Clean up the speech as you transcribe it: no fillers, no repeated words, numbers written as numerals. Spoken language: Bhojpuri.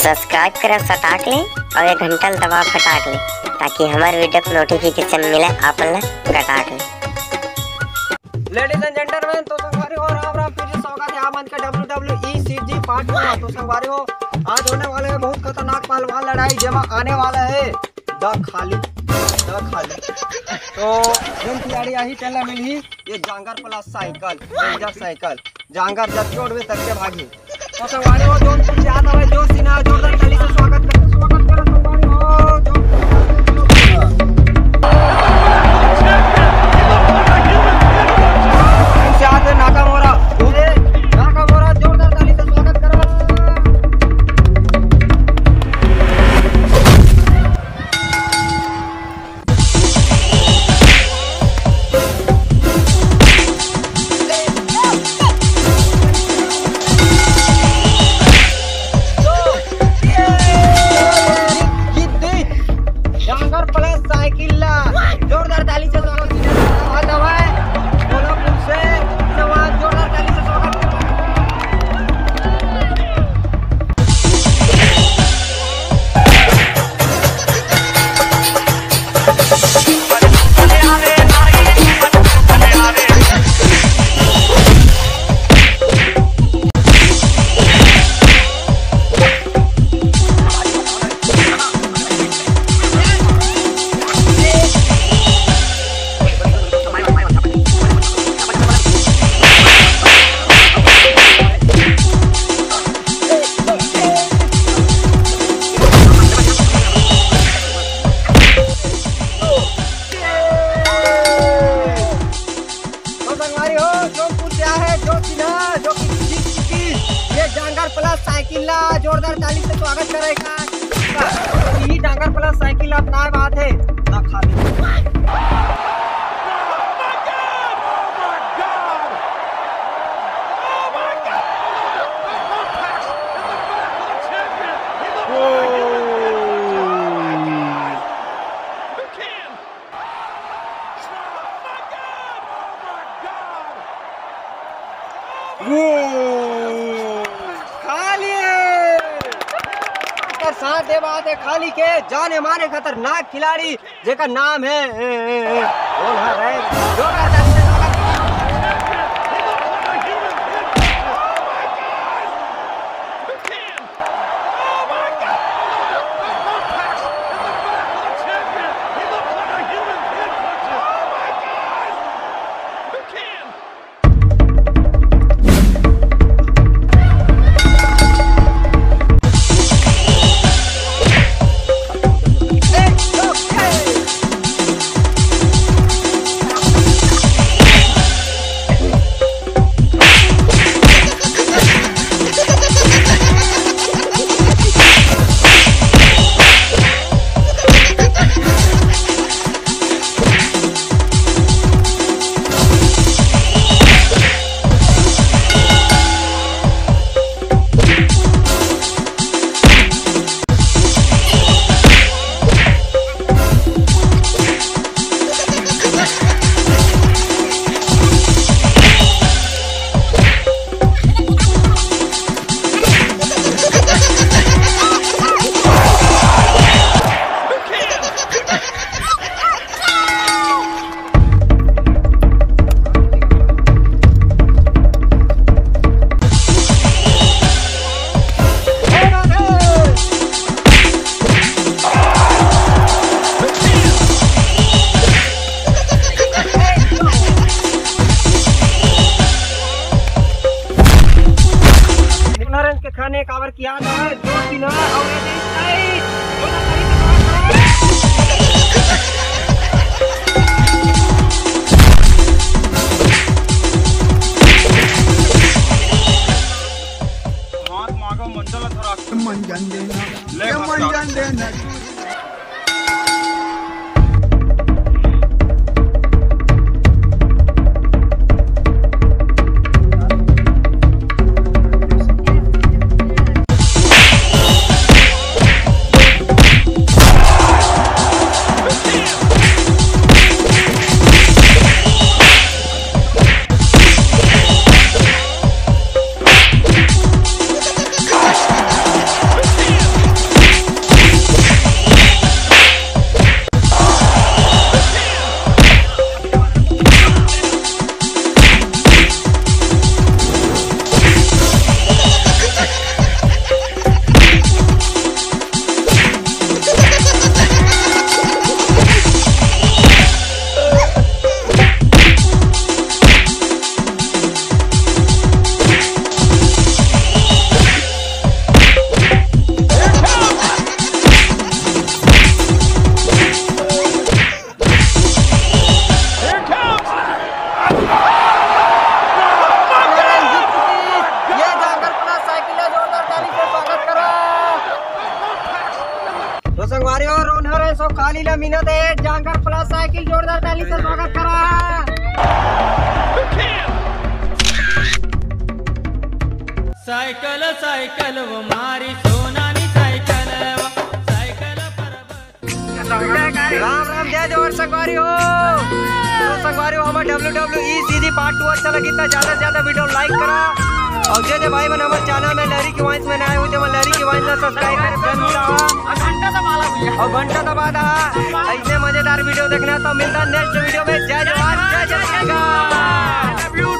सब्सक्राइब करें सटाक ले और ये घंटा दबा फटाक ले ताकि हमारे वीडियो को नोटिफिकेशन मिले आप घटाक ले। लेडीज एंड जेंटलमैन, तो संगवारी हो राम राम, फिर से स्वागत है आप का WWE CG पार्ट में। तो संगवारी हो आज होने वाले है बहुत खतरनाक पहलवान लड़ाई जेमा आने वाला है द खाली। तो जन तैयारी ही चलने मिली ये जांगर प्लस साइकिल रेंजर साइकिल जांगर जब छोड़वे तक के भागी। तो संगवारी हो जो कुछ याद आवे जो सीना जोरदार ताली से स्वागत करो संगवारी हो जो नाकामोरा जोरदार ताली से स्वागत करो। जांगर प्लस साइकिल जोरदार ताली से स्वागत प्लस साइकिल जोरदार ताली से स्वागत करेगा। यही डांगर प्लस साइकिल अपना बात है ना खाली। साथ दे बात है खाली के जाने माने खतरनाक खिलाड़ी जेका नाम है खाने कावर किया है जो बिना और हाथ मांगो मंजल थोड़ा मंजन देना तो संगवारी और ओनर है सब खाली ला मिनट है जांगर प्लस साइकिल जोरदार ताली से स्वागत करा। साइकिल साइकिल वो मारी सोनानी साइकिल वो साइकिल पर राम राम जय जोर संगवारी हो। तो संगवारी हो हमारे WWE सीधी पार्ट 2 अच्छा लगी तो ज्यादा से ज्यादा वीडियो लाइक करा और जे भाई बन हमारे चैनल में लहरी की वाइंस में आए हुए थे लहरी की वाइंस सब्सक्राइब करे फ्रेंड और घंटा दबा दा। ऐसे मजेदार वीडियो देखना तो मिलता नेक्स्ट वीडियो में। जय जवान जय जय किसान।